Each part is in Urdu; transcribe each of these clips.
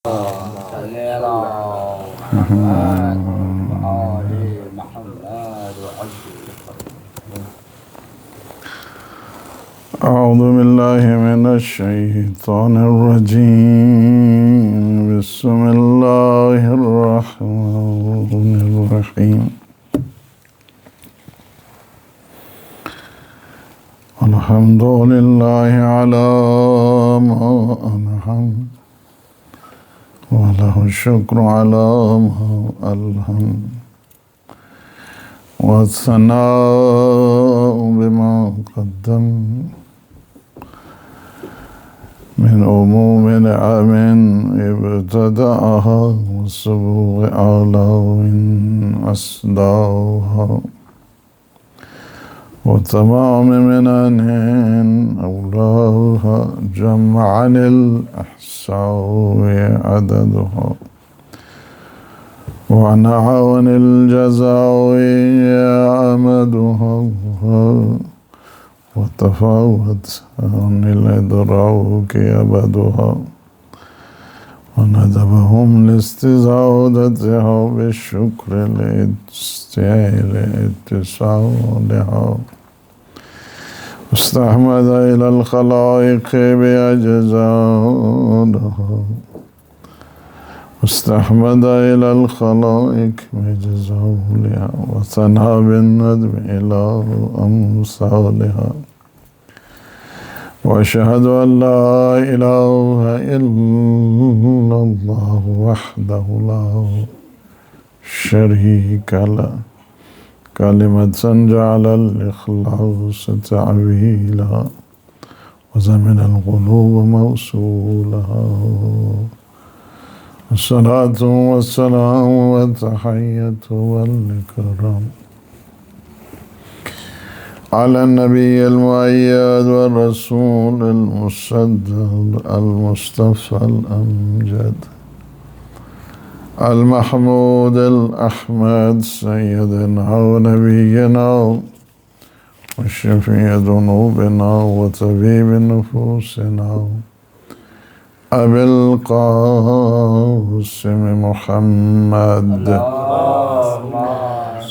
صل على محمد وآل محمد وعجل. أعوذ بالله من الشيطان الرجيم. بسم الله الرحمن الرحيم. الحمد لله على ما أنعم، وله الشكر على ما ألهم، والثناء بما قدم من عموم نعم ابتدأها وسبوغ آلاء أسداها، وتمام منن أولاها جمعا الأحساء عددها، ونعون الجزاء أمدها، وتفاوت عن الإدراك أبدها، وندبهم لاستزادتها بالشكر لاتصالها، واستحمد إلى الخلائق بأجزادها، واستحمد إلى الخلائق بجزولها، وثنى بالندب إلى أمثالها، وأشهد أن لا إله إلا الله وحده لا شريك له، كلمة جعل الإخلاص تعويلها، وزمن القلوب موصولها. الصلاة والسلام والتحية والإكرام على النبي المؤيد والرسول المسدد المصطفى الأمجد المحمود الأحمد سيدنا ونبينا وشفيع ذنوبنا وطبيب نفوسنا أبي القاسم محمد. اللهم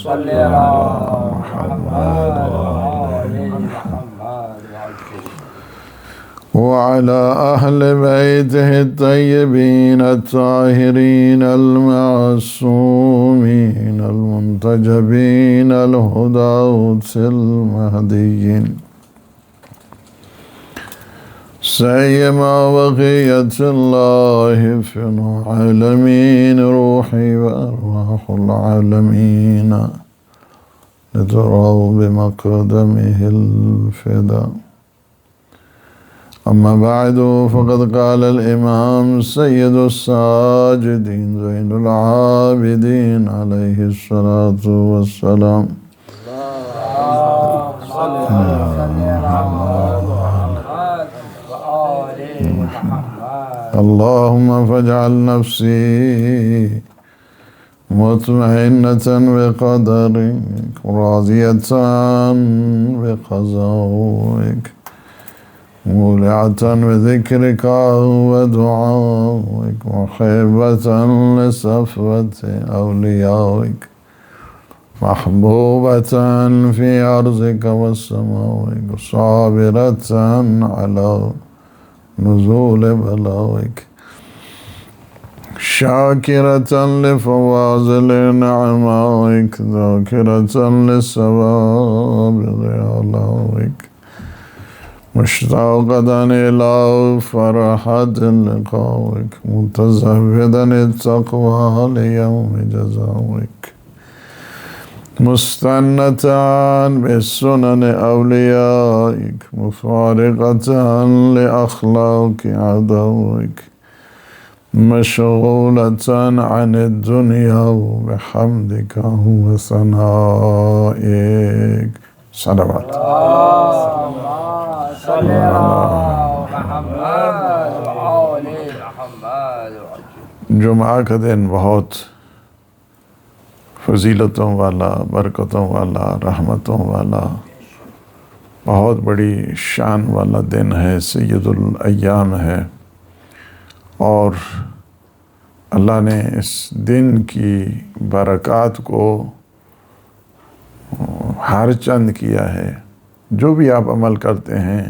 صل على محمد وآل محمد وعلى أهل بيته الطيبين الطاهرين المعصومين المنتجبين الهداة المهديين، سيما بقية الله في العالمين، روحي وأرواح العالمين لتروا بمقدمه الفداء. أما بعد، فقد قال الإمام سيد الساجدين زين العابدين عليه الصلاة والسلام: اللهم فاجعل نفسي مطمئنة بقدرك راضية بقضائك مولعة بذكرك ودعائك محبة لصفوة أوليائك محبوبة في أرضك والسماوك صابرة على نزول بلاوك شاكرة لفواضل نعمائك ذاكرة للسوابق آلائك مشتاقة إلى فرحة لقائك متزهدا التقوى ليوم جزائك مستنة بالسنن أوليائك مفارقة لأخلاق عدوك مشغولة عن الدنيا بحمدك وثنائك. صلوات. صل على محمد وآل محمد. جمعہ کا دن بہت فضیلتوں والا، برکتوں والا، رحمتوں والا، بہت بڑی شان والا دن ہے، سید الایام ہے، اور اللہ نے اس دن کی برکات کو ہر چند کیا ہے. جو بھی آپ عمل کرتے ہیں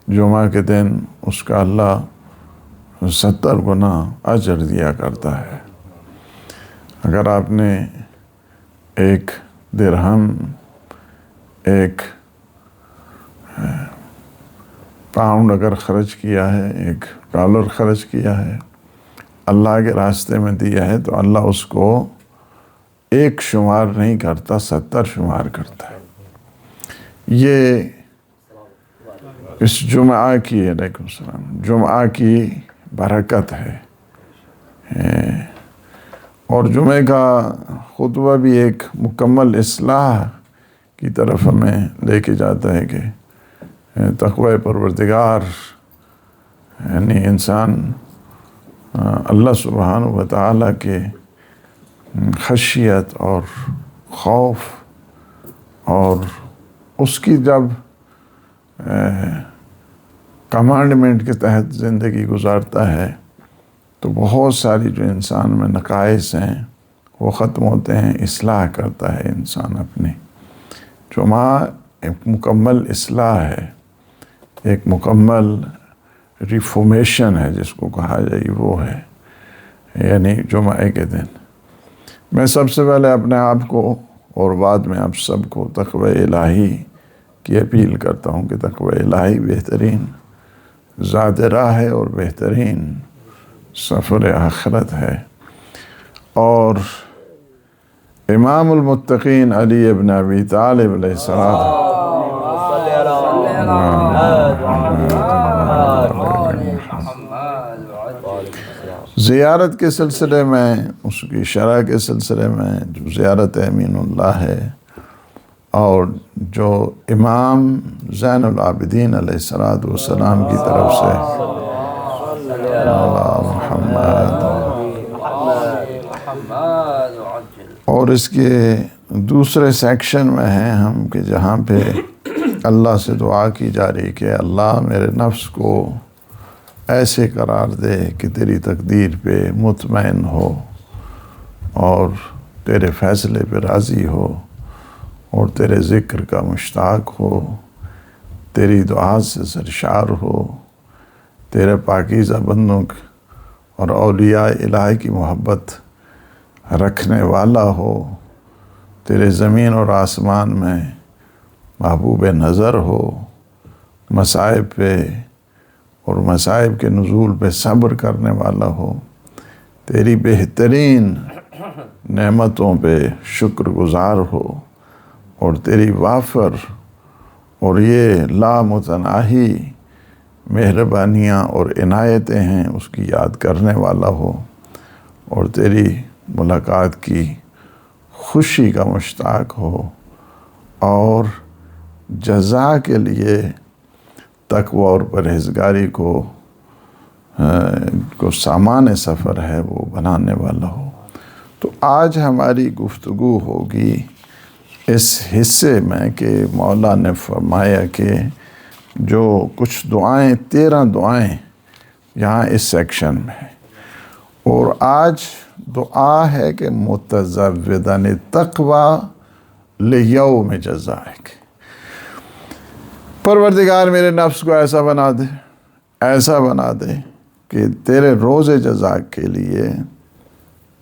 جمعہ کے دن اس کا اللہ 70 گنا اجر دیا کرتا ہے. اگر آپ نے 1 درہم 1 پاؤنڈ اگر خرچ کیا ہے، $1 خرچ کیا ہے، اللہ کے راستے میں دیا ہے، تو اللہ اس کو 1 شمار نہیں کرتا، 70 شمار کرتا ہے. یہ اس جمعہ کی علیکم السلام جمعہ کی برکت ہے. اور جمعہ کا خطبہ بھی ایک مکمل اصلاح کی طرف ہمیں لے کے جاتا ہے کہ تقوی پروردگار، یعنی انسان اللہ سبحانہ و تعالیٰ کے خشیت اور خوف اور اس کی جب کمانڈمنٹ کے تحت زندگی گزارتا ہے تو بہت ساری جو انسان میں نقائص ہیں وہ ختم ہوتے ہیں، اصلاح کرتا ہے انسان اپنی. جمعہ ایک مکمل اصلاح ہے، ایک مکمل ریفارمیشن ہے جس کو کہا جائے، وہ ہے یعنی جمعہ کے دن. میں سب سے پہلے اپنے آپ کو اور بعد میں آپ سب کو تقوی الہی کی اپیل کرتا ہوں کہ تقوی الہی بہترین ذات راہ ہے اور بہترین سفر آخرت ہے. اور امام المتقین علی ابن ابی طالب علیہ السلام زیارت کے سلسلے میں، اس کی شرح کے سلسلے میں، جو زیارت امین اللہ ہے اور جو امام زین العابدین علیہ السلام کی طرف سے اور اس کے دوسرے سیکشن میں ہیں ہم کہ جہاں پہ اللہ سے دعا کی جا رہی کہ اللہ میرے نفس کو ایسے قرار دے کہ تیری تقدیر پہ مطمئن ہو اور تیرے فیصلے پہ راضی ہو اور تیرے ذکر کا مشتاق ہو، تیری دعا سے سرشار ہو، تیرے پاکیزہ بندوں اور اولیاء الہی کی محبت رکھنے والا ہو، تیرے زمین اور آسمان میں محبوب نظر ہو، مصائب پہ اور مصائب کے نزول پہ صبر کرنے والا ہو، تیری بہترین نعمتوں پہ شکر گزار ہو اور تیری وافر اور یہ لامتناہی مہربانیاں اور عنایتیں ہیں اس کی یاد کرنے والا ہو اور تیری ملاقات کی خوشی کا مشتاق ہو اور جزا کے لیے تقوی اور پرہیزگاری کو سامان سفر ہے وہ بنانے والا ہو. تو آج ہماری گفتگو ہوگی اس حصے میں کہ مولا نے فرمایا کہ جو کچھ دعائیں 13 دعائیں یہاں اس سیکشن میں ہیں، اور آج دعا ہے کہ متزودن تقوی لیوم جزائک. پروردگار میرے نفس کو ایسا بنا دے کہ تیرے روز جزا کے لیے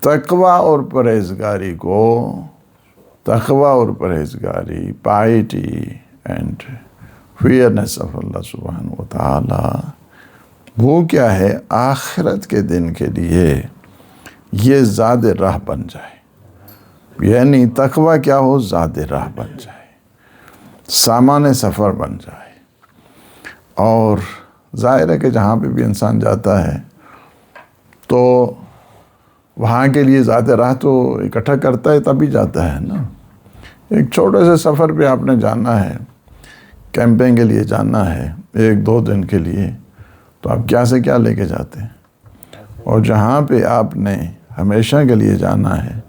تقوی اور پرہیزگاری پائٹی اینڈ فیئرنس آف اللہ سبحانہ و تعالی وہ کیا ہے آخرت کے دن کے لیے یہ زاد راہ بن جائے. یعنی تقوی کیا ہو، زاد راہ بن جائے، سامان سفر بن جائے. اور ظاہر ہے کہ جہاں پہ بھی انسان جاتا ہے تو وہاں کے لیے زاد راہ تو اکٹھا کرتا ہے تبھی جاتا ہے نا. ایک چھوٹے سے سفر پہ آپ نے جانا ہے، کیمپنگ کے لیے جانا ہے 1-2 دن کے لیے، تو آپ کیا سے کیا لے کے جاتے ہیں. اور جہاں پہ آپ نے ہمیشہ کے لیے جانا ہے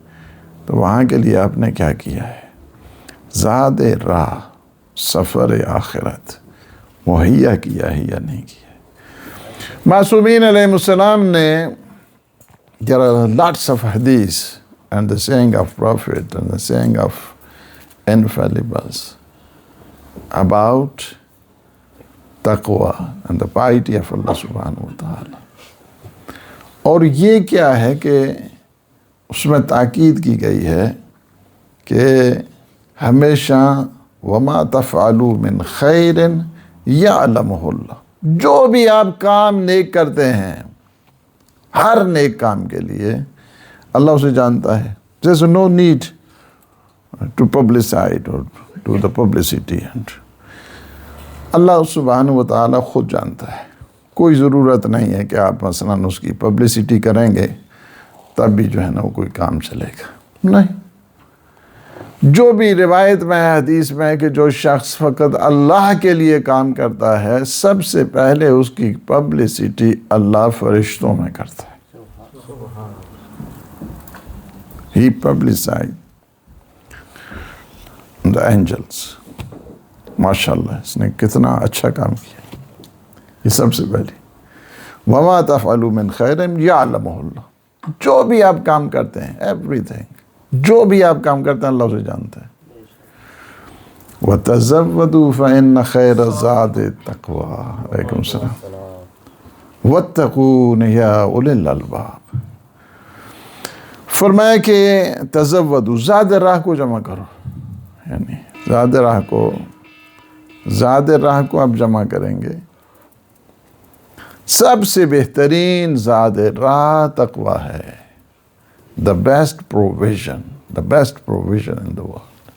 تو وہاں کے لیے آپ نے کیا کیا ہے، زاد راہ سفر آخرت مہیا کیا ہے یا نہیں کیا ہے. معصومین علیہ السلام نے there are lots of hadith and the saying of Prophet and the saying of infallibles about taqwa and the piety of Allah subhanahu wa ta'ala. اور یہ کیا ہے کہ اس میں تاکید کی گئی ہے کہ ہمیشہ وما تفعلوا من خیر یعلمہ اللہ، جو بھی آپ کام نیک کرتے ہیں، ہر نیک کام کے لیے اللہ اسے جانتا ہے. There's no need to publicize or do the publicity. And اللہ سبحانہ و تعالیٰ خود جانتا ہے. کوئی ضرورت نہیں ہے کہ آپ مثلاً اس کی پبلسٹی کریں گے تب بھی جو ہے نا وہ کوئی کام چلے گا. نہیں، جو بھی روایت میں ہے، حدیث میں ہے کہ جو شخص فقط اللہ کے لیے کام کرتا ہے، سب سے پہلے اس کی پبلسٹی اللہ فرشتوں میں کرتا ہے. He publicized the angels. ماشاءاللہ اس نے کتنا اچھا کام کیا. یہ سب سے پہلے وما تفعلوا من خیر یعلمہ اللہ، جو بھی آپ کام کرتے ہیں، ایوری تھنگ، جو بھی آپ کام کرتے ہیں اللہ اسے جانتا ہے. وَتَزَوَّدُوا فَإِنَّ خَيْرَ الزَّادِ التَّقْوَىٰ. علیکم السلام. وَاتَّقُونِ يَا أُولِي الْأَلْبَابِ. فرمایا کہ تزودوا، زاد راہ کو جمع کرو، یعنی زاد راہ کو آپ جمع کریں گے. سب سے بہترین زاد راہ تقوی ہے. The best provision in the world.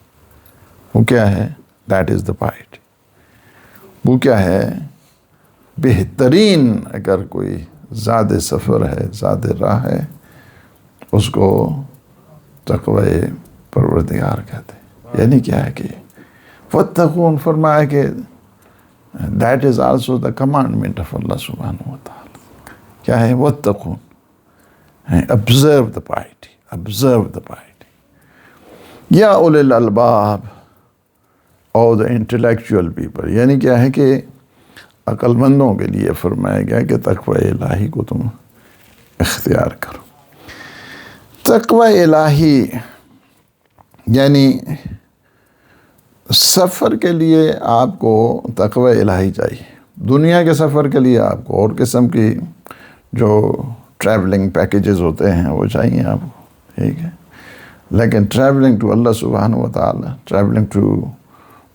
وہ کیا ہے؟ That is the piety. وہ کیا ہے؟ بہترین اگر کوئی زاد سفر ہے، زاد راہ ہے، اس کو تقوی پروردگار کہتے ہیں. یعنی کیا ہے کہ وَاتَّقُونَ، فرمایا کہ that is also the commandment of Allah subhanahu wa ta'ala. کیا ہے؟ وَاتَّقُونَ، observe the piety. یا اولی الالباب، اور the intellectual people. یعنی کیا ہے کہ عقل مندوں کے لیے فرمایا گیا کہ تقوی الہی کو تم اختیار کرو. تقوی الہی یعنی سفر کے لیے آپ کو تقوی الہی چاہیے. دنیا کے سفر کے لیے آپ کو اور قسم کی جو ٹریولنگ پیکیجز ہوتے ہیں وہ چاہیے آپ کو، ٹھیک ہے. لیکن ٹریولنگ ٹو اللہ سبحانہ و تعالی، travelling to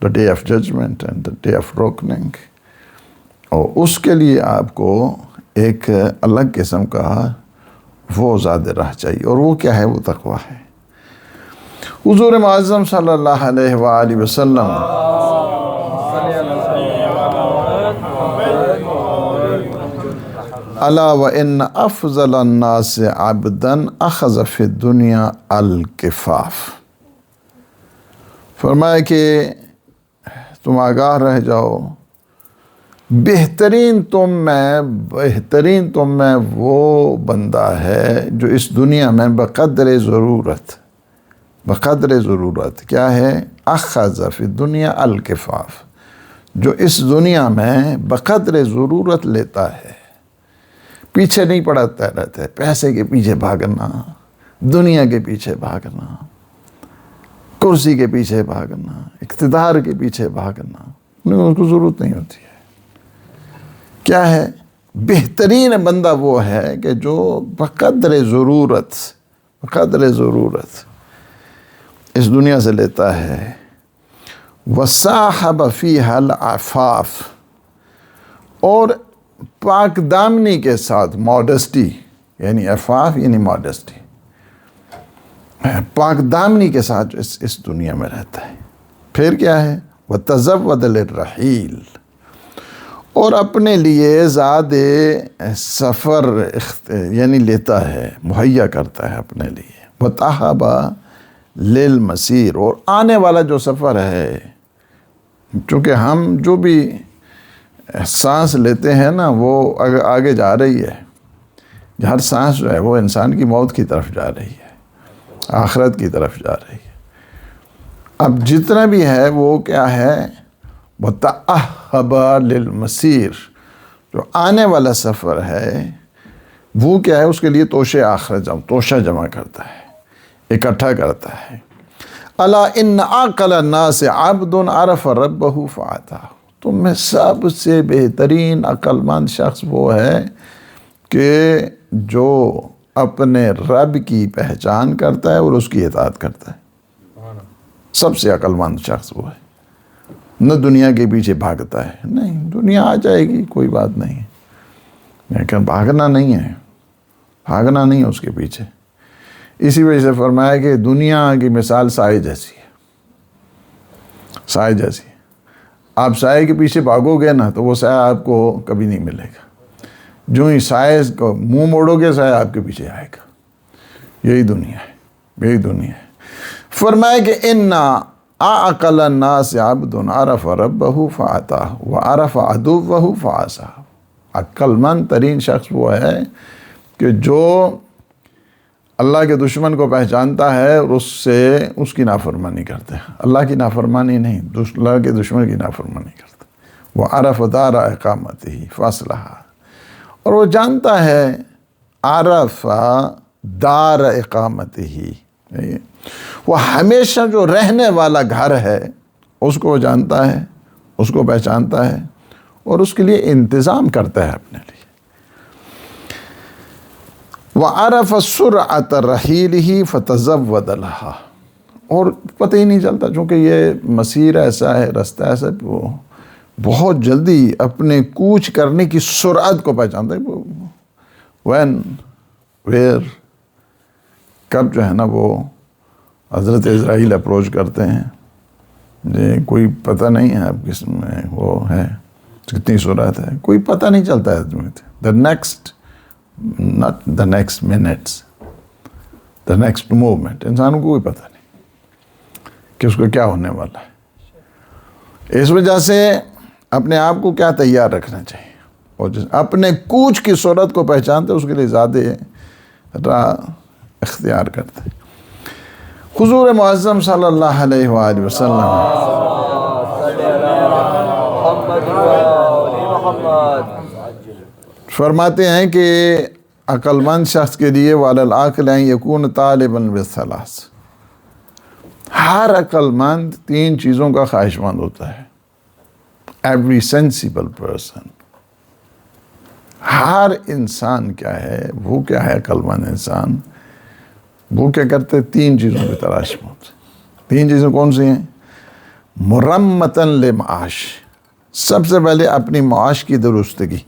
the day of judgement and the day of reckoning, اور اس کے لیے آپ کو ایک الگ قسم کا وہ زاد راہ چاہیے. اور وہ کیا ہے؟ وہ تقوی ہے. حضور معظم صلی اللہ علیہ وآلہ وسلم الا وان افضل الناس عبدا اخذ فی الدنیا الکفاف. فرمایا کہ تم آگاہ رہ جاؤ، بہترین تم میں وہ بندہ ہے جو اس دنیا میں بقدر ضرورت کیا ہے؟ اخذ فی الدنیا الکفاف، جو اس دنیا میں بقدر ضرورت لیتا ہے. پیچھے نہیں پڑتا رہتا ہے، پیسے کے پیچھے بھاگنا، دنیا کے پیچھے بھاگنا، کرسی کے پیچھے بھاگنا، اقتدار کے پیچھے بھاگنا، ان کو ضرورت نہیں ہوتی ہے. کیا ہے؟ بہترین بندہ وہ ہے کہ جو بقدر ضرورت اس دنیا سے لیتا ہے. وَصَاحَبَ فِيهَا الْعَفَافِ، اور پاک دامنی کے ساتھ، ماڈسٹی یعنی عفاف یعنی ماڈسٹی، پاک دامنی کے ساتھ جو اس دنیا میں رہتا ہے. پھر کیا ہے؟ وَتَزَوَّدَ لِلرَّحِيلِ، اور اپنے لیے زاد سفر یعنی لیتا ہے، مہیا کرتا ہے اپنے لیے. وَتَحَبَ لِلْمَسِيرِ، اور آنے والا جو سفر ہے، چونکہ ہم جو بھی سانس لیتے ہیں نا وہ آگے جا رہی ہے. ہر سانس جو ہے وہ انسان کی موت کی طرف جا رہی ہے، آخرت کی طرف جا رہی ہے. اب جتنا بھی ہے وہ کیا ہے؟ وَتَأَهَّبَ لِلْمَسِيرِ، جو آنے والا سفر ہے وہ کیا ہے؟ اس کے لیے توشے آخرت توشہ جمع کرتا ہے، اکٹھا کرتا ہے۔ الا ان اعقل الناس عبد عرف ربہ فعطا، تم میں سب سے بہترین عقل مند شخص وہ ہے کہ جو اپنے رب کی پہچان کرتا ہے اور اس کی اطاعت کرتا ہے۔ سب سے عقل مند شخص وہ ہے، نہ دنیا کے پیچھے بھاگتا ہے، نہیں دنیا آ جائے گی کوئی بات نہیں، لیکن بھاگنا نہیں ہے اس کے پیچھے۔ اسی وجہ سے فرمایا کہ دنیا کی مثال سائے جیسی ہے، سائے جیسی ہے۔ آپ سائے کے پیچھے بھاگو گے نا تو وہ سایہ آپ کو کبھی نہیں ملے گا، جو ہی سائے کو منہ موڑو گے سایہ آپ کے پیچھے آئے گا۔ یہی دنیا ہے۔ فرمایا کہ انا اعقل الناس عبد عرف ربہ فعطا وعرف عدوہ فعصا، عقل مند ترین شخص وہ ہے کہ جو اللہ کے دشمن کو پہچانتا ہے اور اس کی نافرمانی کرتا ہے، اللہ کی نافرمانی نہیں، اللہ کے دشمن کی نافرمانی کرتا ہے۔ وعرف دار اقامتہ فاصلحہ، اور وہ جانتا ہے عرف دار اقامتہ، وہ ہمیشہ جو رہنے والا گھر ہے اس کو وہ جانتا ہے، اس کو پہچانتا ہے اور اس کے لیے انتظام کرتا ہے اپنے لیے۔ وعرف سرعة رحیلہ فتزود لہا، اور پتہ ہی نہیں چلتا، چونکہ یہ مسیر ایسا ہے، رستہ ایسا ہے، وہ بہت جلدی اپنے کوچ کرنے کی سرعت کو پہچانتا ہے۔ وین ویئر کب جو ہے نا وہ حضرت اسرائیل اپروچ کرتے ہیں، کوئی پتہ نہیں ہے اب کس میں وہ ہے، کتنی سرعت ہے، کوئی پتہ نہیں چلتا ہے۔ not the next minutes, the next movement، انسان کو کوئی پتہ نہیں کہ اس کو کیا ہونے والا ہے۔ اس وجہ سے اپنے آپ کو کیا تیار رکھنا چاہیے، اور اپنے کوچ کی صورت کو پہچانتے اس کے لیے زیادہ راہ اختیار کرتے۔ حضور معظم صلی اللہ علیہ وآلہ وسلم فرماتے ہیں کہ عقل مند شخص کے لیے وَعَلَى الْعَاقِلِ أَن يَكُونَ طَالِبًا بِالثَّلَاثِ، ہر عقل مند 3 چیزوں کا خواہش مند ہوتا ہے۔ ایوری سینسیبل پرسن، ہر انسان کیا ہے، وہ کیا ہے عقل مند انسان، وہ کیا کرتے 3 چیزوں کی تلاش میں ہوتے۔ 3 چیزیں کون سی ہیں؟ مرمتاً لمعاش، سب سے پہلے اپنی معاش کی درستگی،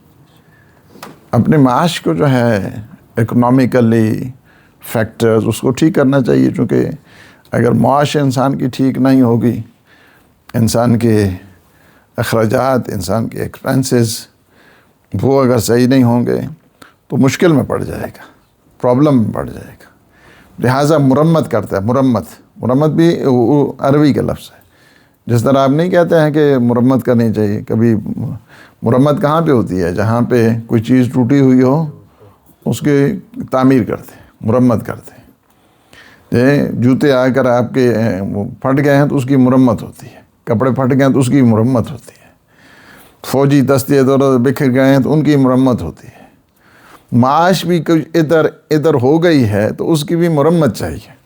اپنے معاش کو جو ہے اکنامیکلی فیکٹرز اس کو ٹھیک کرنا چاہیے، چونکہ اگر معاش انسان کی ٹھیک نہیں ہوگی، انسان کے اخراجات، انسان کے ایکسپینسز وہ اگر صحیح نہیں ہوں گے تو مشکل میں پڑ جائے گا، پرابلم میں پڑ جائے گا۔ لہٰذا مرمت کرتا ہے، مرمت بھی عربی کا لفظ ہے۔ جس طرح آپ نہیں کہتے ہیں کہ مرمت کرنی چاہیے، کبھی مرمت کہاں پہ ہوتی ہے؟ جہاں پہ کوئی چیز ٹوٹی ہوئی ہو اس کی تعمیر کرتے ہیں، مرمت کرتے ہیں۔ جوتے آ کر آپ کے پھٹ گئے ہیں تو اس کی مرمت ہوتی ہے، کپڑے پھٹ گئے ہیں تو اس کی مرمت ہوتی ہے، فوجی دستے ادھر بکھر گئے ہیں تو ان کی مرمت ہوتی ہے۔ معاش بھی کچھ ادھر ہو گئی ہے تو اس کی بھی مرمت چاہیے۔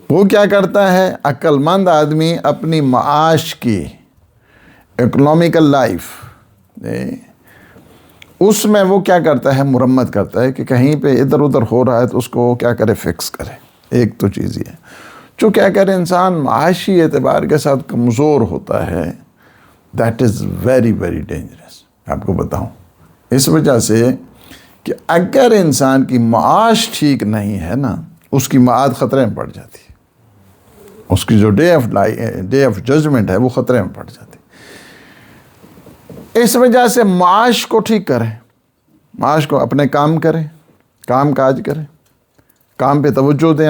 وہ کیا کرتا ہے؟ عقل مند آدمی اپنی معاش کی اکنامیکل لائف اس میں وہ کیا کرتا ہے؟ مرمت کرتا ہے کہ کہیں پہ ادھر ادھر ہو رہا ہے تو اس کو کیا کرے؟ فکس کرے۔ ایک تو چیز یہ ہے جو کیا کرے انسان معاشی اعتبار کے ساتھ کمزور ہوتا ہے، that is very very dangerous. آپ کو بتاؤں اس وجہ سے کہ اگر انسان کی معاش ٹھیک نہیں ہے نا، اس کی معاد خطرے میں پڑ جاتی ہے، اس کی جو ڈے آف ججمنٹ ہے وہ خطرے میں پڑ جاتی ہے۔ اس وجہ سے معاش کو ٹھیک کریں، معاش کو اپنے کام کریں، کام کاج کریں، کام پہ توجہ دیں،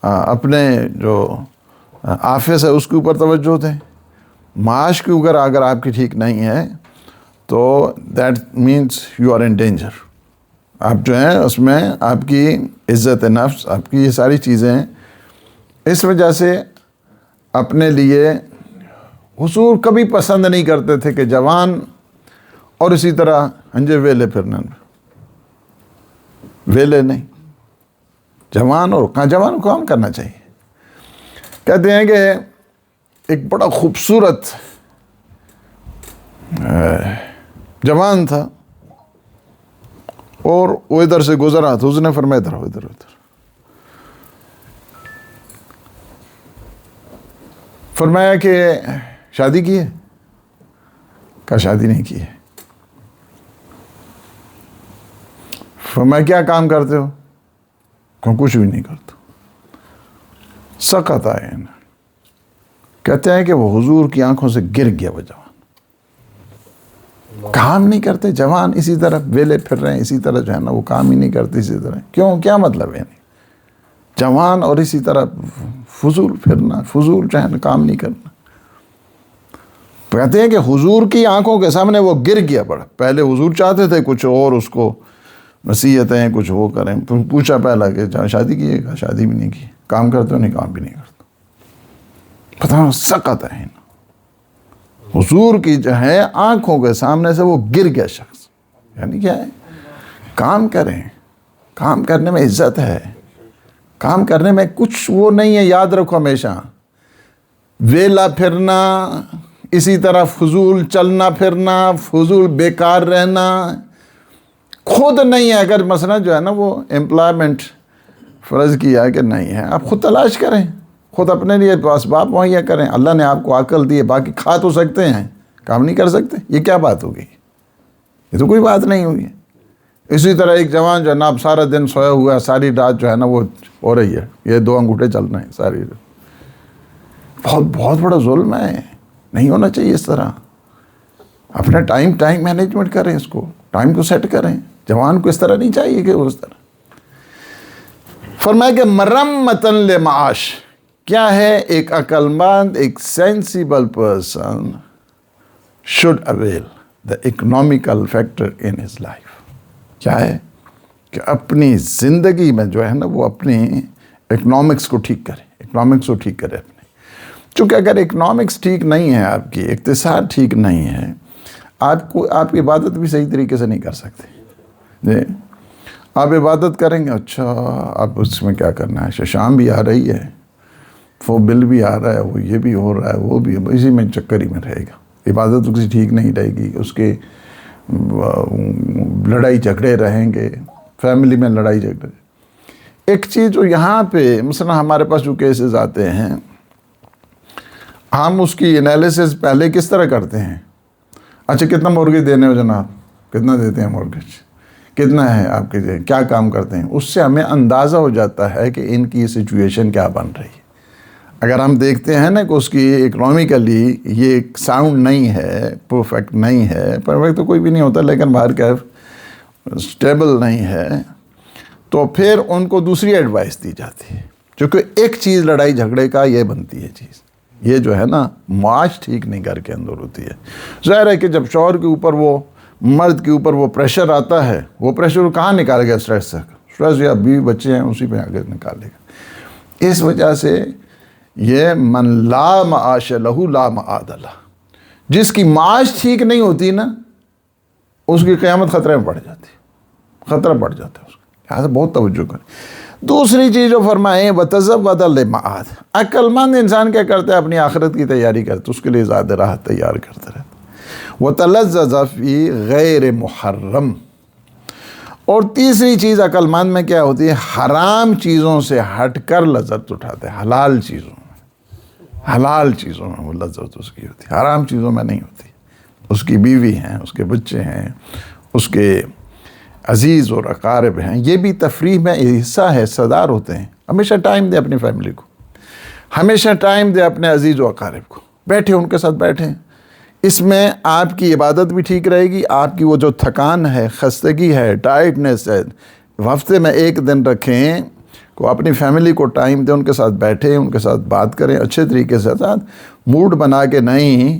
اپنے جو آفس ہے اس کے اوپر توجہ دیں۔ معاش کے اوپر اگر آپ کی ٹھیک نہیں ہے تو that means you are in danger. آپ جو ہیں اس میں آپ کی عزت نفس، آپ کی یہ ساری چیزیں، اس وجہ سے اپنے لیے حضور کبھی پسند نہیں کرتے تھے کہ جوان اور اسی طرح ہنجے ویلے پھرنے، ویلے نہیں. جوان اور کہاں جوان کو کام کرنا چاہیے. کہتے ہیں کہ ایک بڑا خوبصورت جوان تھا اور وہ ادھر سے گزرا تو اس نے فرمایا ادھر ادھر ادھر. فرمایا کہ شادی کی ہے؟ کہا شادی نہیں کی ہے. فرمایا کیا کام کرتے ہو؟ کہا کچھ بھی نہیں کرتا. سقط آئے نا. کہتے ہیں کہ وہ حضور کی آنکھوں سے گر گیا وہ جوان. کام نہیں کرتے جوان، اسی طرح ویلے پھر رہے ہیں، اسی طرح جو ہے نا وہ کام ہی نہیں کرتے اسی طرح. کیوں؟ کیا مطلب ہے؟ جوان اور اسی طرح فضول پھرنا، فضول جو ہے نا کام نہیں کرنا. کہتے ہیں کہ حضور کی آنکھوں کے سامنے وہ گر گیا پڑا. پہلے حضور چاہتے تھے کچھ اور اس کو نصیحتیں کچھ وہ کریں. پوچھا پہلا کہ شادی کی ہے؟ شادی بھی نہیں کی. کام کرتے ہو؟ نہیں، کام بھی نہیں کرتا. پتہ سقط ہے نا. حضور کی جو ہے آنکھوں کے سامنے سے وہ گر گیا شخص. یعنی کیا ہے؟ کام کریں. کام کرنے میں عزت ہے. کام کرنے میں کچھ وہ نہیں ہے. یاد رکھو ہمیشہ ویلا پھرنا، اسی طرح فضول چلنا پھرنا، فضول بیکار رہنا خود نہیں ہے. اگر مثلا جو ہے نا وہ امپلائمنٹ فرض کیا کہ نہیں ہے، آپ خود تلاش کریں، خود اپنے لیے اسباب مہیا کریں. اللہ نے آپ کو عقل دی ہے، باقی کھا تو سکتے ہیں، کام نہیں کر سکتے. یہ کیا بات ہوگی؟ یہ تو کوئی بات نہیں ہوئی. اسی طرح ایک جوان جو ہے نا اب سارا دن سویا ہوا ہے، ساری رات جو ہے نا وہ ہو رہی ہے، یہ 2 انگوٹھے چل رہے ہیں ساری رات. بہت بڑا ظلم ہے. نہیں ہونا چاہیے اس طرح. اپنا ٹائم مینجمنٹ کریں، اس کو ٹائم کو سیٹ کریں. جوان کو اس طرح نہیں چاہیے کہ اس طرح. فرمایا کہ مرمتن لمعاش، کیا ہے؟ ایک عقل مند، ایک sensible person should avail the economical factor in his life. کیا ہے؟ کہ اپنی زندگی میں جو ہے نا وہ اپنی اکنامکس کو ٹھیک کرے. اکنامکس کو ٹھیک کرے اپنے. چونکہ اگر اکنامکس ٹھیک نہیں ہے، آپ کی اقتصاد ٹھیک نہیں ہے، آپ عبادت بھی صحیح طریقے سے نہیں کر سکتے. جی آپ عبادت کریں گے، اچھا آپ اس میں کیا کرنا ہے؟ شام بھی آ رہی ہے، وہ بل بھی آ رہا ہے، وہ یہ بھی ہو رہا ہے، وہ بھی، اسی میں چکر ہی میں رہے گا. عبادت کسی ٹھیک نہیں رہے گی. اس کے لڑائی جھگڑے رہیں گے، فیملی میں لڑائی جھگڑے. ایک چیز جو یہاں پہ مثلا ہمارے پاس جو کیسز آتے ہیں، ہم اس کی انالیسس پہلے کس طرح کرتے ہیں؟ اچھا کتنا مورگیج دینے ہو جناب؟ کتنا دیتے ہیں مورگیج؟ کتنا ہے آپ کے؟ کیا کام کرتے ہیں؟ اس سے ہمیں اندازہ ہو جاتا ہے کہ ان کی سچویشن کیا بن رہی ہے. اگر ہم دیکھتے ہیں نا کہ اس کی اکنامیکلی یہ ساؤنڈ نہیں ہے، پرفیکٹ نہیں ہے، پرفیکٹ تو کوئی بھی نہیں ہوتا، لیکن باہر کا اسٹیبل نہیں ہے، تو پھر ان کو دوسری ایڈوائس دی جاتی ہے. چونکہ ایک چیز لڑائی جھگڑے کا یہ بنتی ہے چیز، یہ جو ہے نا معاش ٹھیک نہیں گھر کے اندر ہوتی ہے. ظاہر ہے کہ جب شوہر کے اوپر وہ مرد کے اوپر وہ پریشر آتا ہے، وہ پریشر کہاں نکالے گا؟ اسٹریس سے. اسٹریس یا بیوی بچے ہیں اسی پہ آگے نکالے گا. اس وجہ سے یہ من لا معاش لہو لا معاد لہ، جس کی معاش ٹھیک نہیں ہوتی نا اس کی قیامت خطرے میں پڑ جاتی ہے، خطرہ پڑ جاتا ہے اس کا. لہٰذا بہت توجہ کریں. دوسری چیز جو فرمائیں وَتَزَوَّدَ لِمَعَادٍ، عقل مند انسان کیا کرتا ہے؟ اپنی آخرت کی تیاری کرتا ہے، اس کے لیے زیادہ راہ تیار کرتا رہتا ہے. وَتَلَذَّذَ فِي غَيْرِ مُحَرَّم، اور تیسری چیز عقل مند میں کیا ہوتی ہے؟ حرام چیزوں سے ہٹ کر لذت اٹھاتے ہیں. حلال چیزوں میں وہ لذت اس کی ہوتی ہے، حرام چیزوں میں نہیں ہوتی. اس کی بیوی ہیں، اس کے بچے ہیں، اس کے عزیز اور اقارب ہیں، یہ بھی تفریح میں حصہ ہے، حصہ دار ہوتے ہیں. ہمیشہ ٹائم دے اپنی فیملی کو، ہمیشہ ٹائم دے اپنے عزیز و اقارب کو، بیٹھے ان کے ساتھ بیٹھیں. اس میں آپ کی عبادت بھی ٹھیک رہے گی. آپ کی وہ جو تھکان ہے، خستگی ہے، ٹائٹنس ہے، ہفتے میں 1 دن رکھیں کو اپنی فیملی کو ٹائم دیں، ان کے ساتھ بیٹھیں، ان کے ساتھ بات کریں اچھے طریقے سے. ساتھ موڈ بنا کے نہیں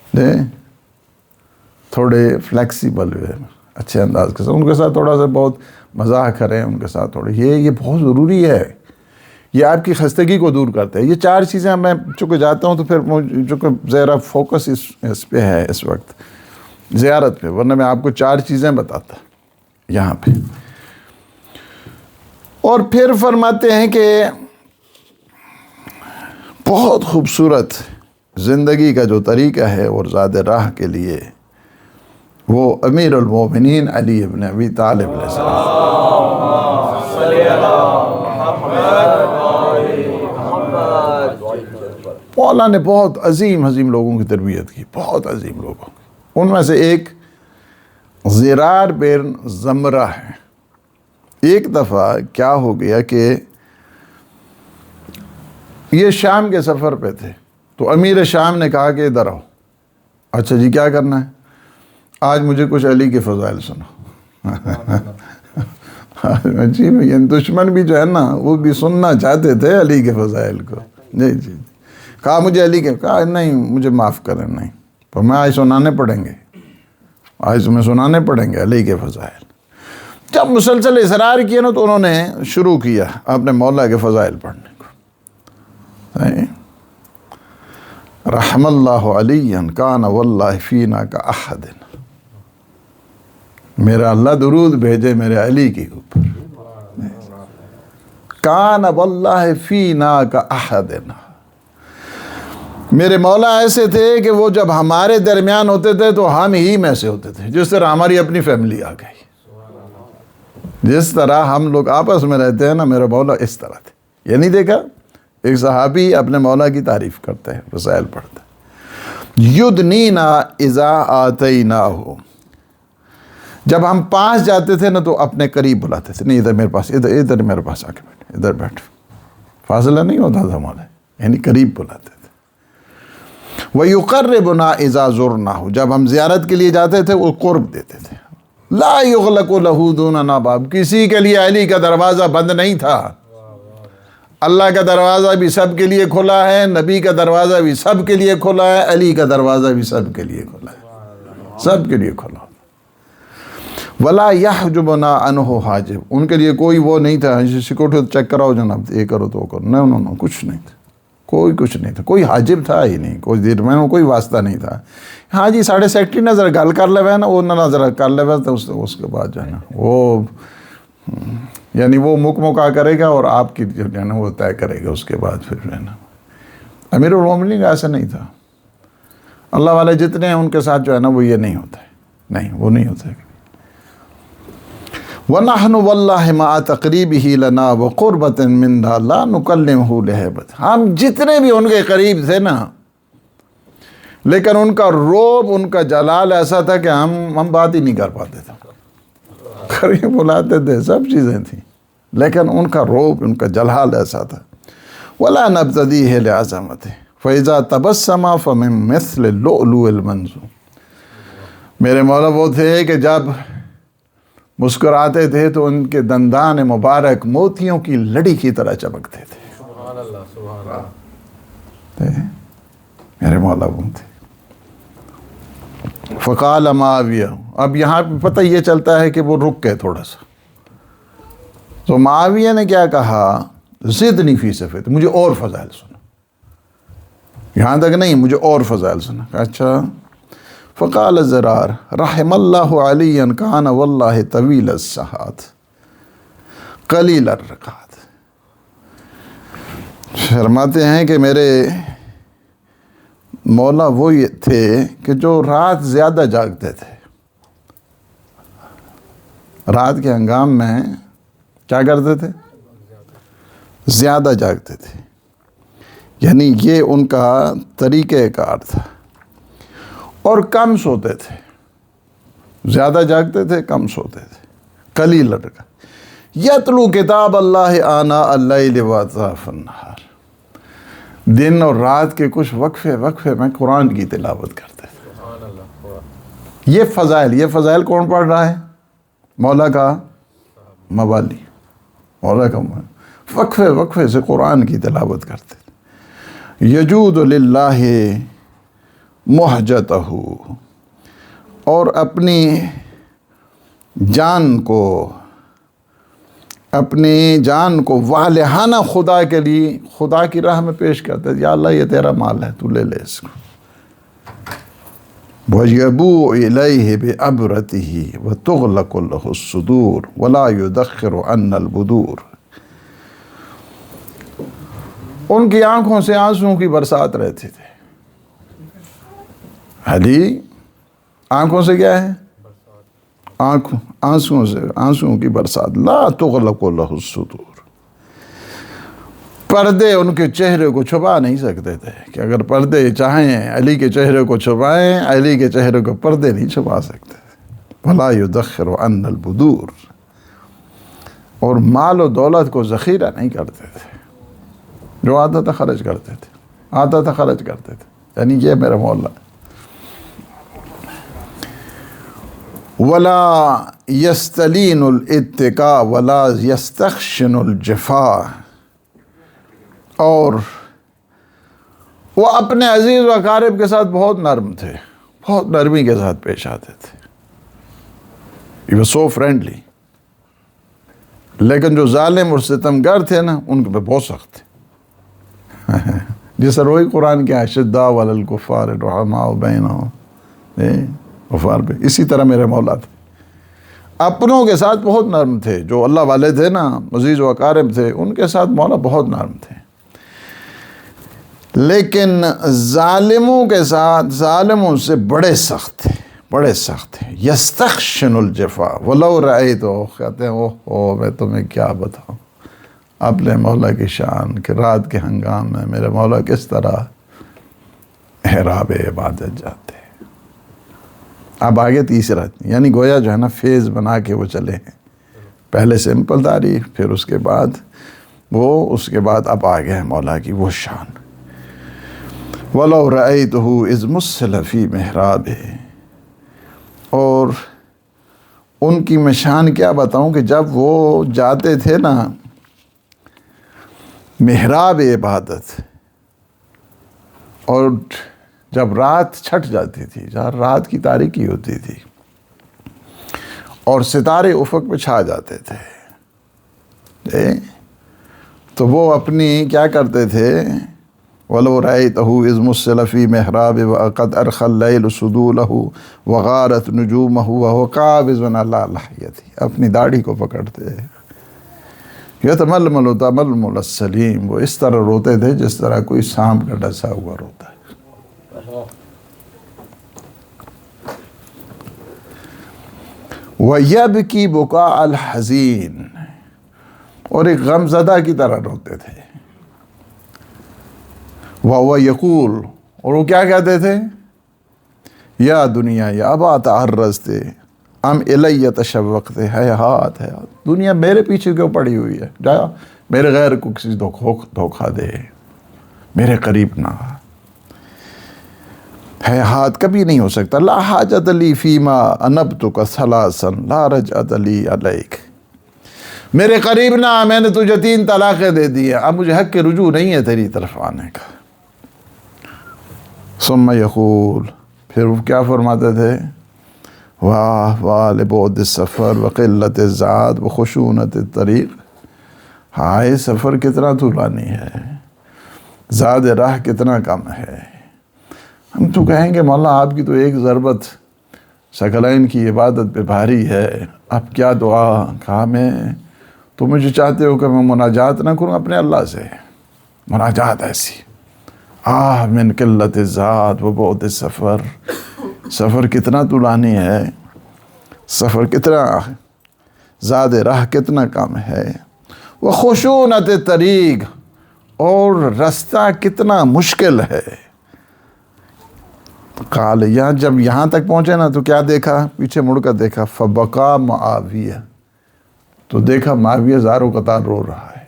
دیں، تھوڑے فلیکسیبل ہوئے اچھے انداز کے ساتھ ان کے ساتھ تھوڑا سا بہت مزاح کریں ان کے ساتھ تھوڑے. یہ بہت ضروری ہے. یہ آپ کی خستگی کو دور کرتا ہے. یہ 4 چیزیں میں چونکہ جاتا ہوں تو پھر چونکہ ذرا فوکس اس پہ ہے اس وقت زیارت پہ، ورنہ میں آپ کو 4 چیزیں بتاتا. یہاں پہ. اور پھر فرماتے ہیں کہ بہت خوبصورت زندگی کا جو طریقہ ہے اور زاد راہ کے لیے وہ امیر المومنین علی ابن ابی طالب علیہ السلام. مولا نے بہت عظیم لوگوں کی تربیت کی، بہت عظیم لوگوں کی. ان میں سے ایک زرار بن زمرہ ہے. ایک دفعہ کیا ہو گیا کہ یہ شام کے سفر پہ تھے تو امیر شام نے کہا کہ ادھر آؤ. اچھا جی کیا کرنا ہے؟ آج مجھے کچھ علی کے فضائل سنو. جی دشمن بھی جو ہے نا وہ بھی سننا چاہتے تھے علی کے فضائل کو. جی کہا مجھے علی کے، کہا نہیں مجھے معاف کریں، نہیں تو میں آج سنانے پڑیں گے، آج تمہیں سنانے پڑیں گے علی کے فضائل. جب مسلسل اصرار کیا نا تو انہوں نے شروع کیا اپنے مولا کے فضائل پڑھنے کو. رحم اللہ علی کان واللہ فینا کا احد. میرا اللہ درود بھیجے میرے علی کے اوپر. کان واللہ فینا کا احد. میرے مولا ایسے تھے کہ وہ جب ہمارے درمیان ہوتے تھے تو ہم ہی میں سے ہوتے تھے، جس طرح ہماری اپنی فیملی آ گئی. جس طرح ہم لوگ آپس میں رہتے ہیں نا، میرا مولا اس طرح تھے. یہ نہیں دیکھا ایک صحابی اپنے مولا کی تعریف کرتے ہیں، رسائل پڑھتے ہیں. یدنینا اذا آتیناہ. جب ہم پاس جاتے تھے نا تو اپنے قریب بلاتے تھے، نہیں ادھر میرے پاس، ادھر میرے پاس آ کے بیٹھ، ادھر بیٹھ. فاصلہ نہیں ہوتا تھا مولا، یعنی قریب بلاتے تھے. وَيُقَرِّبُنَا اِذَا زُرْنَاهُ. جب ہم زیارت کے لیے جاتے تھے وہ قرب دیتے تھے. لا يغلق له دون باب. کسی کے لیے علی کا دروازہ بند نہیں تھا. اللہ کا دروازہ بھی سب کے لیے کھلا ہے، نبی کا دروازہ بھی سب کے لیے کھلا ہے، علی کا دروازہ بھی سب کے لیے کھلا ہے، سب کے لیے کھلا. ولا يحجبنا عنه حاجب. ان کے لیے کوئی وہ نہیں تھا سیکورٹی چیک کراؤ جناب، یہ کرو تو کرو، نو کچھ نہیں تھا. کوئی کچھ نہیں تھا، کوئی حاجب تھا ہی نہیں، کوئی دیر میں کوئی واسطہ نہیں تھا. ہاں جی ساڑھے سیکٹری نظر گل کر لے نا، وہ نظر کر لے تو اس کے بعد جو ہے نا وہ یعنی وہ مکا کرے گا اور آپ کی جو ہے نا وہ طے کرے گا. اس کے بعد پھر جو ہے نا امیر المومنین کا ایسا نہیں تھا. اللہ والے جتنے ہیں ان کے ساتھ جو ہے نا وہ یہ نہیں ہوتا ہے، نہیں وہ نہیں ہوتا ہے. وَنَحْنُ وَاللَّهِ مَعَ تَقْرِيبِهِ لَنَا وَقُرْبَةٍ مِنْهَا لَا نُكَلِّمْهُ لِهَيْبَةٍ. ہم جتنے بھی ان کے قریب تھے نا، لیکن ان کا روب، ان کا جلال ایسا تھا کہ ہم بات ہی نہیں کر پاتے تھے. قریب بلاتے تھے، سب چیزیں تھیں، لیکن ان کا روب، ان کا جلال ایسا تھا. وَلَا نَبْتَدِيهِ لِعَظَمَتِهِ فَإِذَا تَبَسَّمَ فَمِن مِثْلِ اللُّؤْلُؤِ الْمَنْضُودِ. میرے مولا وہ تھے کہ جب مسکراتے تھے تو ان کے دندان مبارک موتیوں کی لڑی کی طرح چمکتے تھے. سبحان اللہ سبحان اللہ. میرے مولا وہ تھے. فقال معاویہ. اب یہاں پہ پتہ یہ چلتا ہے کہ وہ رک گئے تھوڑا سا. تو معاویہ نے کیا کہا؟ زدنی فی صفت، مجھے اور فضائل سنا. یہاں تک نہیں، مجھے اور فضائل سنا. اچھا. فقال زرار رحم اللہ علی کان واللہ طویل السحات قلیل الرقات. فرماتے ہیں کہ میرے مولا وہ تھے کہ جو رات زیادہ جاگتے تھے. رات کے ہنگام میں کیا کرتے تھے؟ زیادہ جاگتے تھے. یعنی یہ ان کا طریقہ کار تھا. اور کم سوتے تھے. زیادہ جاگتے تھے، کم سوتے تھے. قلیل الرقات. یتلو کتاب اللہ آناء اللیل واطراف النہار. دن اور رات کے کچھ وقفے میں قرآن کی تلاوت کرتے تھے. یہ فضائل کون پڑھ رہا ہے؟ مولا کا موالی، مولا کا وقفے سے قرآن کی تلاوت کرتے تھے. یجود للہ محجتہ. اور اپنی جان کو والہانہ خدا کے لیے، خدا کی راہ میں پیش کرتے. یا اللہ یہ تیرا مال ہے، تو لے لے اس کو. وَيَبُوءُ إِلَيْهِ بِأَبْرَتِهِ وَتُغْلَقُ لَهُ الصُّدُورُ وَلَا يُدَخِّرُ عَنَّ الْبُدُورُ۔ ان کی آنکھوں سے آنسوں کی برسات رہتی تھی۔ علی آنکھوں سے کیا ہے؟ آنسوں کی برسات۔ لا تغلق لہ الصدور، پردے ان کے چہرے کو چھپا نہیں سکتے تھے کہ اگر پردے چاہیں علی کے چہرے کو چھپائیں، علی کے چہرے کو پردے نہیں چھپا سکتے تھے۔ ولا يدخر عن البدور، اور مال و دولت کو ذخیرہ نہیں کرتے تھے، جو آتا تھا خرچ کرتے تھے، یعنی یہ میرا مولا۔ ولا يستلين الاتقاء ولا يستخشن الجفاء، اور وہ اپنے عزیز و اقارب کے ساتھ بہت نرم تھے، بہت نرمی کے ساتھ پیش آتے تھے۔ He was so friendly، لیکن جو ظالم اور ستمگر تھے نا، ان پہ بہت سخت تھے۔ جیسا وہی قرآن کے اشداء علی الکفار رحماء بینہم، کفار پہ اسی طرح میرے مولا تھے، اپنوں کے ساتھ بہت نرم تھے۔ جو اللہ والے تھے نا، عزیز و اقارب تھے، ان کے ساتھ مولا بہت نرم تھے، لیکن ظالموں کے ساتھ، ظالموں سے بڑے سخت تھے۔ یستخشن الجفا ولو رأیتو، کہتے ہیں اوہ میں تمہیں کیا بتاؤں اپنے مولا کی شان، کہ رات کے ہنگام میں میرے مولا کس طرح محراب عبادت جاتے۔ اب آگے تیسرا، یعنی گویا جو ہے نا فیز بنا کے وہ چلے ہیں، پہلے سمپل تعریف، پھر اس کے بعد اب آگے ہے مولا کی وہ شان۔ وَلَوْ رَأَيْتُهُ إِذْ مُسِّلَ فِي مِحْرَابِهِ، اور ان کی میں شان کیا بتاؤں کہ جب وہ جاتے تھے نا محراب عبادت، اور جب رات چھٹ جاتی تھی، جہاں رات کی تاریکی ہوتی تھی اور ستارے افق پہ چھا جاتے تھے، تو وہ اپنی کیا کرتے تھے؟ وَلَوْ رَأَيْتَهُ إِذْ مُسِّلَ فِي مِحْرَابِهِ وَقَدْ أَرْخَى اللَّيْلُ سُدُولَهُ وَغَارَتْ نُجُومَهُ وَهُوَ قَابِضٌ عَلَىٰ لَحْيَتِهِ، اپنی داڑھی کو پکڑتے یتململ تململ السلیم، وہ اس طرح روتے تھے جس طرح کوئی سانپ کا ڈسا ہوا روتا ہے۔ وَيَبْكِي بُكَاءَ الْحَزِينِ، اور ایک غم زدہ کی طرح روتے تھے۔ وَهُوَ يَقُولُ، اور وہ کیا کہتے تھے؟ یا دنیا یا ابا تعرضتے ام الی تشوقتے، ہیہات ہے دنیا میرے پیچھے کیوں پڑی ہوئی ہے، جا میرے غیر کو کسی دھوکہ دے، میرے قریب نہ۔ ہیہات کبھی نہیں ہو سکتا۔ لا حاجت لی فیما انبتک ثلاثا لا رجعت لی علیک، میرے قریب نہ، میں نے تجھے 3 طلاقیں دے دی ہیں، اب مجھے حق کے رجوع نہیں ہے تیری طرف آنے کا۔ ثم یقول، پھر وہ کیا فرماتے تھے؟ واہ واہ لبعد السفر وقلت الزاد وخشونت الطریق، ہائے سفر کتنا طولانی ہے، زاد راہ کتنا کم ہے۔ ہم تو کہیں گے مولا آپ کی تو ایک ضربت ثقلین کی عبادت پہ بھاری ہے، اب کیا دعا؟ کہا میں تو مجھے چاہتے ہو کہ میں مناجات نہ کروں اپنے اللہ سے، مناجات ایسی، من قلت الزاد و بعد السفر، سفر کتنا طولانی ہے، سفر کتنا، زاد راہ کتنا کم ہے، وہ خشونت طریق، اور رستہ کتنا مشکل ہے۔ قال، جب یہاں تک پہنچے نا تو کیا دیکھا؟ پیچھے مڑ کر دیکھا، فبکا معاویہ، تو دیکھا معاویہ زاروں قطار رو رہا ہے،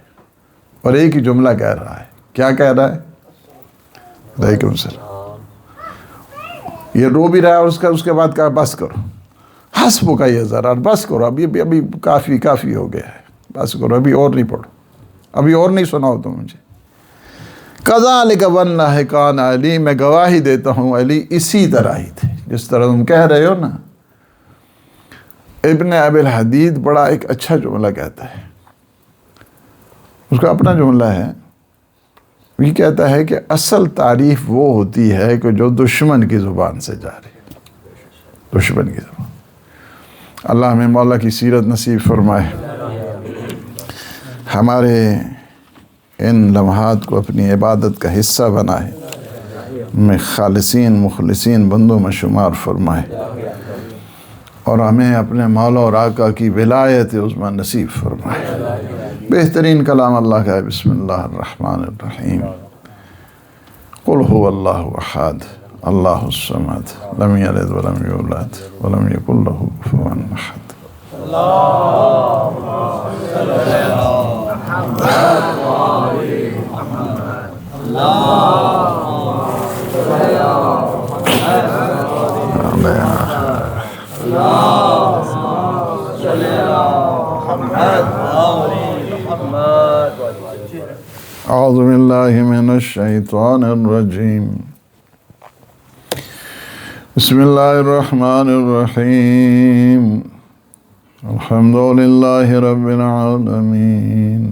اور ایک ہی جملہ کہہ رہا ہے۔ کیا کہہ رہا ہے؟ علیکم السلام۔ یہ رو بھی رہا ہے، اور اس کے بعد کہا بس کرو، حسب کا یہ ذرا، بس کرو، ابھی کافی ہو گیا ہے، بس کرو، ابھی اور نہیں پڑھو، ابھی اور نہیں سناؤ تم مجھے۔ کذالک واللہ کان علی، میں گواہی دیتا ہوں علی اسی طرح ہی تھے جس طرح تم کہہ رہے ہو نا۔ ابن ابی الحدید بڑا ایک اچھا جملہ کہتا ہے، اس کا اپنا جملہ ہے، یہ کہتا ہے کہ اصل تعریف وہ ہوتی ہے کہ جو دشمن کی زبان سے جا رہی ہے۔ دشمن کی طرف. اللہ ہمیں مولا کی سیرت نصیب فرمائے، ہمارے ان لمحات کو اپنی عبادت کا حصہ بنائے، ہمیں خالصین مخلصین بندوں میں شمار فرمائے، اور ہمیں اپنے مولا اور آقا کی ولایت عظمیٰ نصیب فرمائے. بہترین کلام اللہ کا ہے. بسم اللہ الرحمن الرحیم. قل هو اللہ احد اللہ الصمد لم یلد ولم یولد ولم یکن له کفوا احد. اعوذ باللہ من الشیطان الرجیم. بسم اللہ الرحمن الرحیم. الحمد للہ رب العالمین،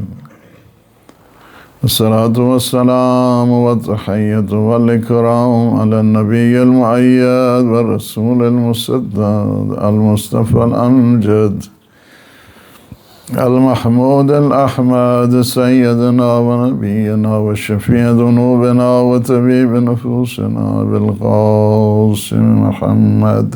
والصلاة والسلام والتحیۃ والاکرام علی النبی المؤید والرسول المصدق المصطفى الامجد المحمود الأحمد سيدنا ونبينا وشفيع ذنوبنا وطبيب نفوسنا بالقاسم محمد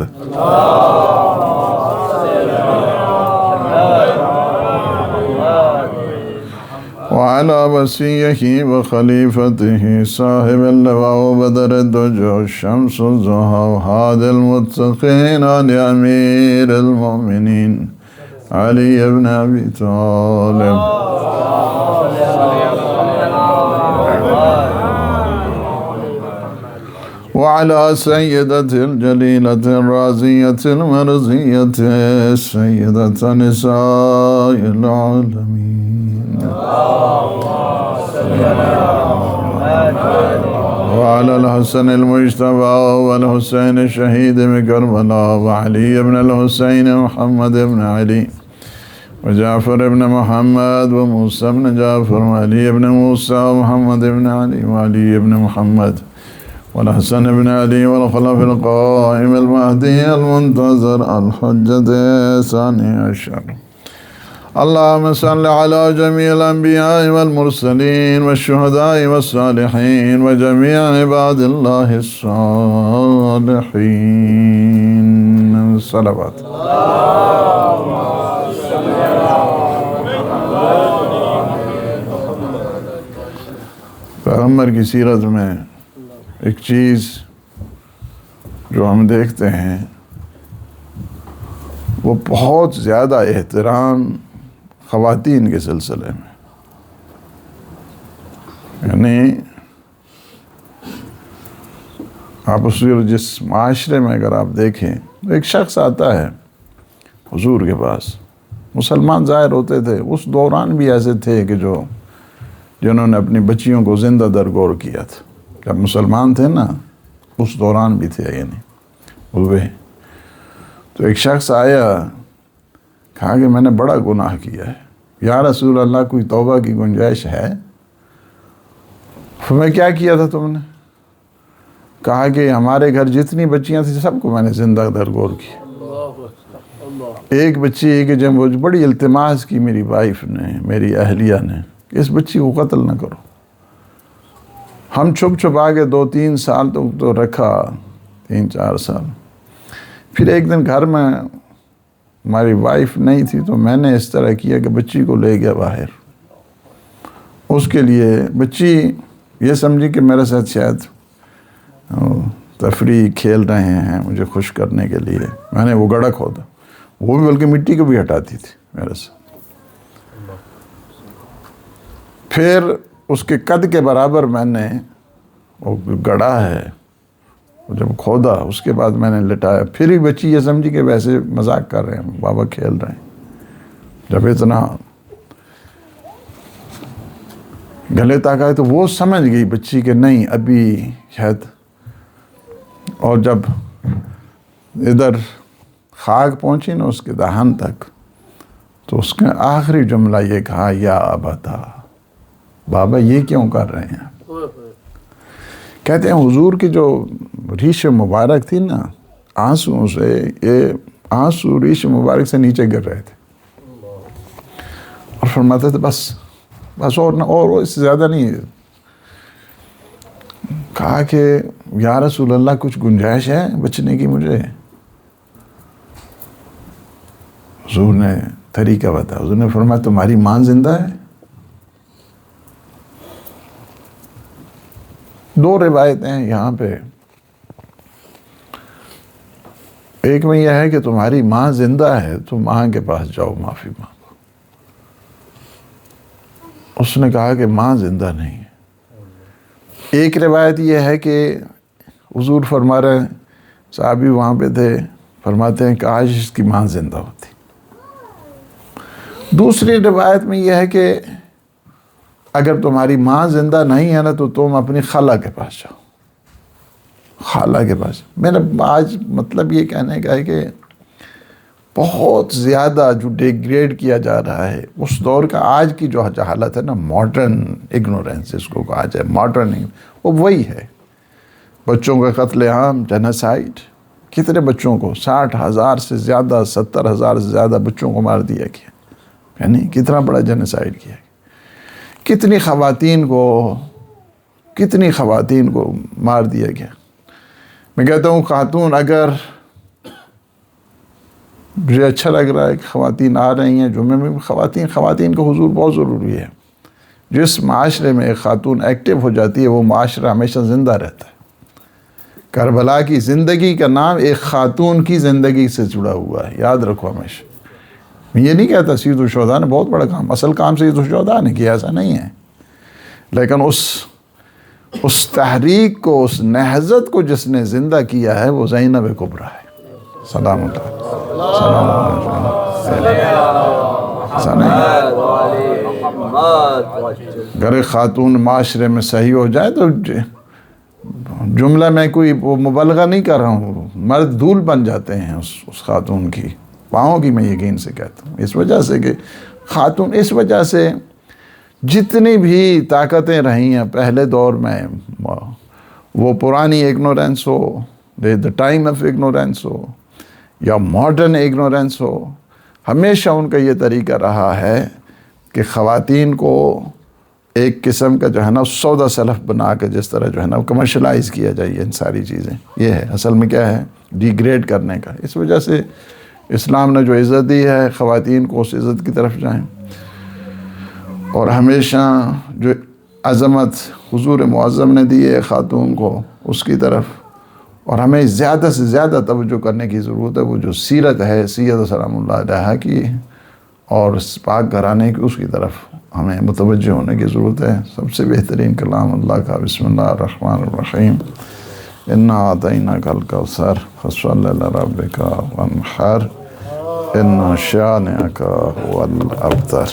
وعلى وصيه وخليفته صاحب اللواء وبدر الدجى الشمس الضحى وهادي المتقين على أمير المؤمنين علی ابن ابی طالب وعلى سیدة الجلیلة الرازیة المرضیة سیدة نساء العالمین وعلى الحسن المجتبى والحسين الشهيد بكربلاء وعلي بن الحسين محمد بن علي وجعفر بن محمد وموسى بن جعفر وعلي بن موسى ومحمد بن علي وعلي بن محمد والحسن بن علي والخلف القائم المهدي المنتظر الحجة الثاني عشر. اللهم صل على جميع الأنبياء والمرسلين والشهداء والصالحين وجميع عباد الله الصالحين. صلوات. پیغمبر کی سیرت میں ایک چیز جو ہم دیکھتے ہیں وہ بہت زیادہ احترام خواتین کے سلسلے میں، یعنی آپ جس معاشرے میں اگر آپ دیکھیں ایک شخص آتا ہے حضور کے پاس، مسلمان ظاہر ہوتے تھے، اس دوران بھی ایسے تھے کہ جنہوں نے اپنی بچیوں کو زندہ درگور کیا تھا، جب مسلمان تھے نا اس دوران بھی تھے، یعنی ہوئے. تو ایک شخص آیا، کہا کہ میں نے بڑا گناہ کیا ہے، یا رسول اللہ کوئی توبہ کی گنجائش ہے؟ میں کیا کیا تھا تم نے؟ کہا کہ ہمارے گھر جتنی بچیاں تھیں سب کو میں نے زندہ درگور کیا. ایک بچی کہ جب بڑی التماس کی میری وائف نے، میری اہلیہ نے، کہ اس بچی کو قتل نہ کرو. ہم چھپ چھپ آگے 2-3 سال تو رکھا، 3-4 سال. پھر ایک دن گھر میں ہماری وائف نہیں تھی تو میں نے اس طرح کیا کہ بچی کو لے گیا باہر. اس کے لیے بچی یہ سمجھی کہ میرے ساتھ شاید تفریح کھیل رہے ہیں مجھے خوش کرنے کے لیے. میں نے وہ گڑھا کھودا، وہ بھی بلکہ مٹی کو بھی ہٹاتی تھی میرے سے. پھر اس کے قد کے برابر میں نے وہ گڑھا ہے جب کھودا، اس کے بعد میں نے لٹایا. پھر بھی بچی یہ سمجھی کہ ویسے مذاق کر رہے ہیں، بابا کھیل رہے ہیں. جب اتنا گلے تک آئے تو وہ سمجھ گئی بچی کہ نہیں ابھی شاید. اور جب ادھر خاک پہنچی نا اس کے دہن تک تو اس کے آخری جملہ یہ کہا، یا ابتا، بابا یہ کیوں کر رہے ہیں؟ کہتے ہیں حضور کی جو ریش مبارک تھی نا، آنسوؤں سے، یہ آنسو ریش مبارک سے نیچے گر رہے تھے، اور فرماتے تھے بس اور اس سے زیادہ نہیں ہے۔ کہا کہ یا رسول اللہ کچھ گنجائش ہے بچنے کی مجھے؟ حضور نے طریقہ بتایا، حضور نے فرمایا تمہاری ماں زندہ ہے؟ دو روایتیں ہیں یہاں پہ، ایک میں یہ ہے کہ تمہاری ماں زندہ ہے تو ماں کے پاس جاؤ معافی مانگو۔ اس نے کہا کہ ماں زندہ نہیں ہے۔ ایک روایت یہ ہے کہ حضور فرما رہے ہیں، صحابی وہاں پہ تھے، فرماتے ہیں کہ کاش اس کی ماں زندہ ہوتی۔ دوسری روایت میں یہ ہے کہ اگر تمہاری ماں زندہ نہیں ہے نا تو تم اپنی خالہ کے پاس جاؤ، خالہ کے پاس۔ میرا آج مطلب یہ کہنے کا ہے کہ بہت زیادہ جو ڈیگریڈ کیا جا رہا ہے اس دور کا، آج کی جو حالت ہے نا، ماڈرن اگنورینس جس کو کہا جائے، ماڈرن، وہ وہی ہے۔ بچوں کا قتل عام، جنوسائیڈ، کتنے بچوں کو، 60,000 سے زیادہ، 70,000 سے زیادہ بچوں کو مار دیا گیا، یعنی کتنا بڑا جنوسائیڈ کیا گیا۔ کتنی خواتین کو مار دیا گیا۔ میں کہتا ہوں خاتون، اگر مجھے اچھا لگ رہا ہے کہ خواتین آ رہی ہیں جمعے میں، خواتین کا حضور بہت ضروری ہے۔ جس معاشرے میں ایک خاتون ایکٹیو ہو جاتی ہے وہ معاشرہ ہمیشہ زندہ رہتا ہے۔ کربلا کی زندگی کا نام ایک خاتون کی زندگی سے جڑا ہوا ہے، یاد رکھو ہمیشہ۔ میں یہ نہیں کہتا سید الشہداء نے بہت بڑا کام، اصل کام سید الشہداء نے کیا، ایسا نہیں ہے، لیکن اس تحریک کو، اس نہضت کو جس نے زندہ کیا ہے وہ زینب کبریٰ ہے۔ سلام اللہ، سلام اللہ۔ اگر ایک خاتون معاشرے میں صحیح ہو جائے تو جملہ میں کوئی مبالغہ نہیں کر رہا ہوں، مرد دھول بن جاتے ہیں اس خاتون کی پاؤں کی، میں یقین سے کہتا ہوں، اس وجہ سے کہ خاتون، اس وجہ سے جتنی بھی طاقتیں رہی ہیں پہلے دور میں، وہ پرانی اگنورینس ہو، دا ٹائم آف اگنورینس ہو یا ماڈرن اگنورینس ہو، ہمیشہ ان کا یہ طریقہ رہا ہے کہ خواتین کو ایک قسم کا جو ہے نا سودا سلف بنا کے، جس طرح جو ہے نا کمرشلائز کیا جائے ان ساری چیزیں، یہ ہے اصل میں کیا ہے، ڈیگریڈ کرنے کا۔ اس وجہ سے اسلام نے جو عزت دی ہے خواتین کو، اس عزت کی طرف جائیں، اور ہمیشہ جو عظمت حضور معظم نے دی ہے خاتون کو، اس کی طرف، اور ہمیں زیادہ سے زیادہ توجہ کرنے کی ضرورت ہے۔ وہ جو سیرت ہے سید سلام اللہ علیہ کی اور پاک گھرانے کی، اس کی طرف ہمیں متوجہ ہونے کی ضرورت ہے۔ سب سے بہترین کلام اللہ کا، بسم اللہ الرحمن الرحیم، انا اعطیناک الکوثر فصل لربک وانحر ان شانئک هو الابتر۔